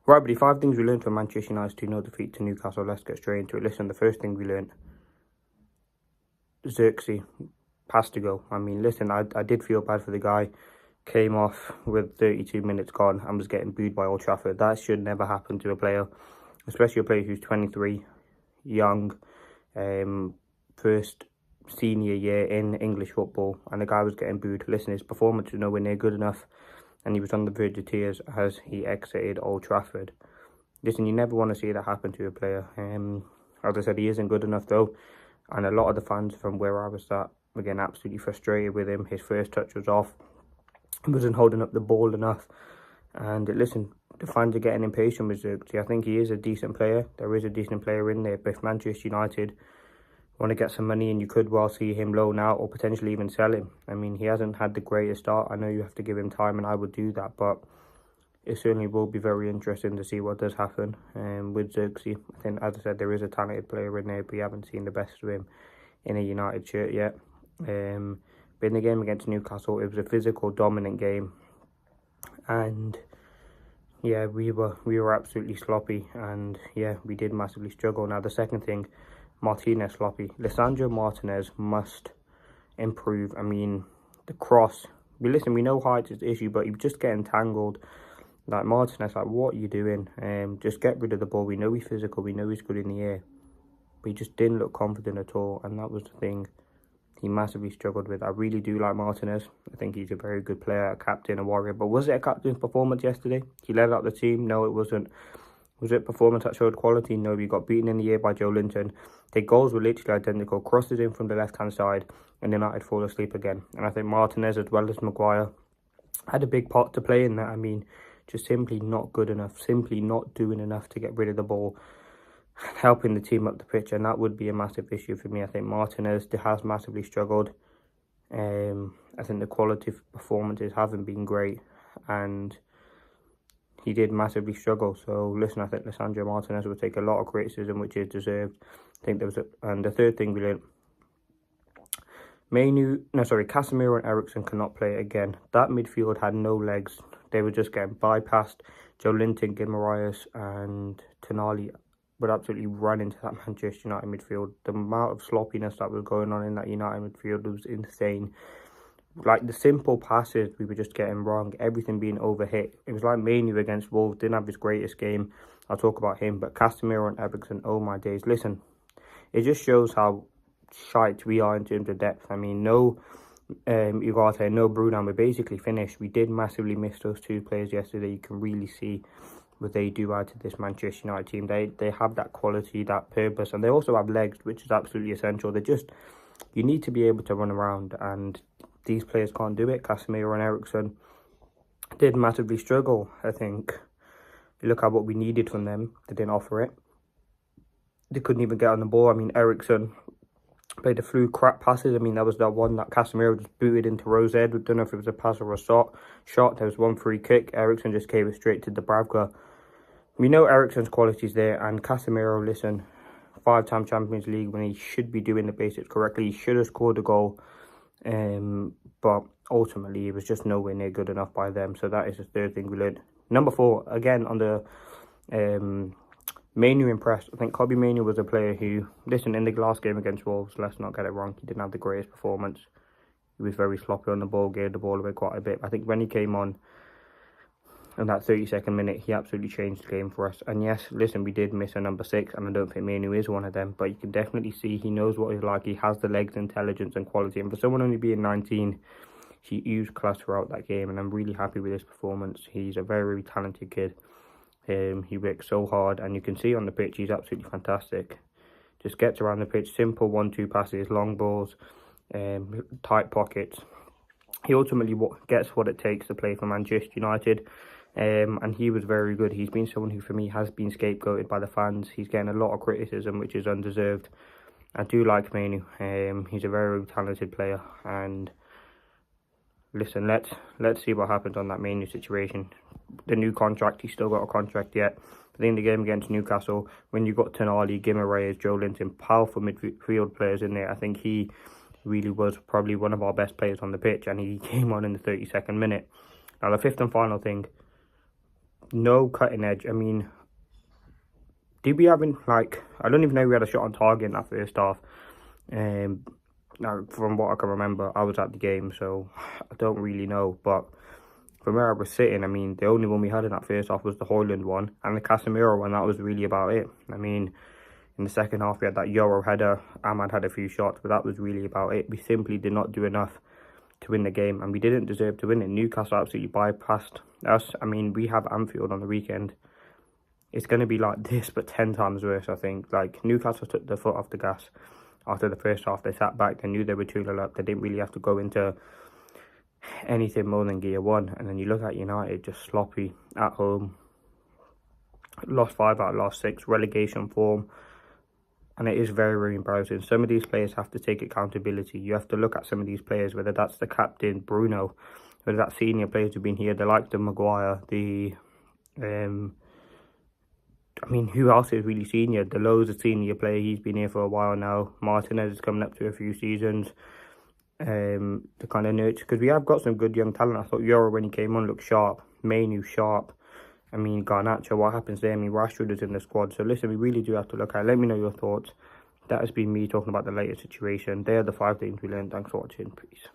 Right, buddy, 5 things we learned from Manchester United's 2-0 defeat to Newcastle. Let's get straight into it. Listen, the first thing we learned, Xerxes has to go. I mean, listen, I did feel bad for the guy. Came off with 32 minutes gone and was getting booed by Old Trafford. That should never happen to a player, especially a player who's 23, young, first senior year in English football, and the guy was getting booed. Listen, his performance was nowhere near good enough, and he was on the verge of tears as he exited Old Trafford. Listen, you never want to see that happen to a player. As I said, he isn't good enough though, and a lot of the fans from where I was at were getting absolutely frustrated with him. His first touch was off. He wasn't holding up the ball enough, and listen, the fans are getting impatient with Xerxes. I think he is a decent player. There is a decent player in there, but if Manchester United want to get some money, and you could well see him loan out or potentially even sell him. I mean, he hasn't had the greatest start. I know you have to give him time, and I would do that, but it certainly will be very interesting to see what does happen with Xerxes. I think, as I said, there is a talented player in there, but we haven't seen the best of him in a United shirt yet. But in the game against Newcastle, it was a physical, dominant game, and yeah, we were absolutely sloppy, and yeah, we did massively struggle. Now, the second thing, Martinez sloppy. Lisandro Martinez must improve. I mean, the cross. We know height is the issue, but he was just getting tangled. Like, Martinez, like, what are you doing? Just get rid of the ball. We know he's physical. We know he's good in the air, but he just didn't look confident at all, and that was the thing he massively struggled with. I really do like Martinez. I think he's a very good player, a captain, a warrior. But was it a captain's performance yesterday? He led out the team. No, it wasn't. Was it performance that showed quality? No, we got beaten in the air by Joe Linton. Their goals were literally identical. Crosses in from the left-hand side, and United fall asleep again. And I think Martinez, as well as Maguire, had a big part to play in that. I mean, just simply not good enough. Simply not doing enough to get rid of the ball, helping the team up the pitch, and that would be a massive issue for me. I think Martinez has massively struggled. I think the quality of performances haven't been great, and he did massively struggle. So listen, I think Lisandro Martinez will take a lot of criticism, which is deserved. I think there was and the third thing we learned, Casemiro and Eriksen cannot play again. That midfield had no legs. They were just getting bypassed. Joe Linton, Guimaraes and Tonali would absolutely run into that Manchester United midfield. The amount of sloppiness that was going on in that United midfield was insane. Like, the simple passes we were just getting wrong, everything being overhit. It was like Manu against Wolves, didn't have his greatest game. I'll talk about him, but Casemiro and Eriksen, oh my days. Listen, it just shows how shite we are in terms of depth. I mean, no Ugarte, no Bruno, we're basically finished. We did massively miss those two players yesterday. You can really see what they do add to this Manchester United team. They have that quality, that purpose, and they also have legs, which is absolutely essential. You need to be able to run around, and these players can't do it. Casemiro and Eriksen did massively struggle. I think, you look at what we needed from them, they didn't offer it. They couldn't even get on the ball. I mean, Eriksen played a few crap passes. I mean, that was that one that Casemiro just booted into Rose's head. We don't know if it was a pass or a shot. There was one free kick. Eriksen just gave it straight to Dubravka. We know Eriksen's quality's there, and Casemiro, listen, 5-time Champions League, when he should be doing the basics correctly. He should have scored a goal, but ultimately it was just nowhere near good enough by them. So that is the third thing we learned. Number 4, again on the Manu impressed. I think Kobbie Mainoo was a player who, listen, in the last game against Wolves, let's not get it wrong, he didn't have the greatest performance. He was very sloppy on the ball, gave the ball away quite a bit. I think when he came on in that 32nd minute, he absolutely changed the game for us. And yes, listen, we did miss a number 6, and I don't think Mainoo is one of them, but you can definitely see he knows what he's like. He has the legs, intelligence and quality, and for someone only being 19, he used class throughout that game, and I'm really happy with his performance. He's a very, very talented kid. He works so hard, and you can see on the pitch he's absolutely fantastic. Just gets around the pitch, simple 1-2 passes, long balls, tight pockets. He ultimately gets what it takes to play for Manchester United, and he was very good. He's been someone who, for me, has been scapegoated by the fans. He's getting a lot of criticism, which is undeserved. I do like Mainoo. He's a very, very talented player, and listen, let's see what happens on that Mainoo situation. The new contract, he's still got a contract yet. I think the game against Newcastle, when you got Tonali, Guimaraes, Joe Linton, powerful midfield players in there, I think he really was probably one of our best players on the pitch, and he came on in the 32nd minute. Now, the fifth and final thing, no cutting edge. I mean, did we having like, I don't even know if we had a shot on target in that first half. Now, from what I can remember, I was at the game, so I don't really know. But from where I was sitting, I mean, the only one we had in that first half was the Hoyland one and the Casemiro one. That was really about it. I mean, in the second half, we had that Euro header. Ahmad had a few shots, but that was really about it. We simply did not do enough to win the game, and we didn't deserve to win it. Newcastle absolutely bypassed us. I mean, we have Anfield on the weekend. It's going to be like this, but 10 times worse, I think. Like, Newcastle took their foot off the gas after the first half. They sat back. They knew they were 2-0 up. They didn't really have to go into anything more than gear one. And then you look at United, just sloppy at home. Lost 5 out of last 6. Relegation form. And it is very, very embarrassing. Some of these players have to take accountability. You have to look at some of these players, whether that's the captain, Bruno, whether that's senior players who've been here, the likes of Maguire, I mean, who else is really senior? Delo's a senior player. He's been here for a while now. Martinez is coming up to a few seasons. To kind of nurture, because we have got some good young talent. I thought Euro, when he came on, looked sharp. Mainu, sharp. I mean, Garnacho, what happens there? I mean, Rashford is in the squad. So listen, we really do have to look at it. Let me know your thoughts. That has been me talking about the latest situation. They are the 5 things we learned. Thanks for watching. Peace.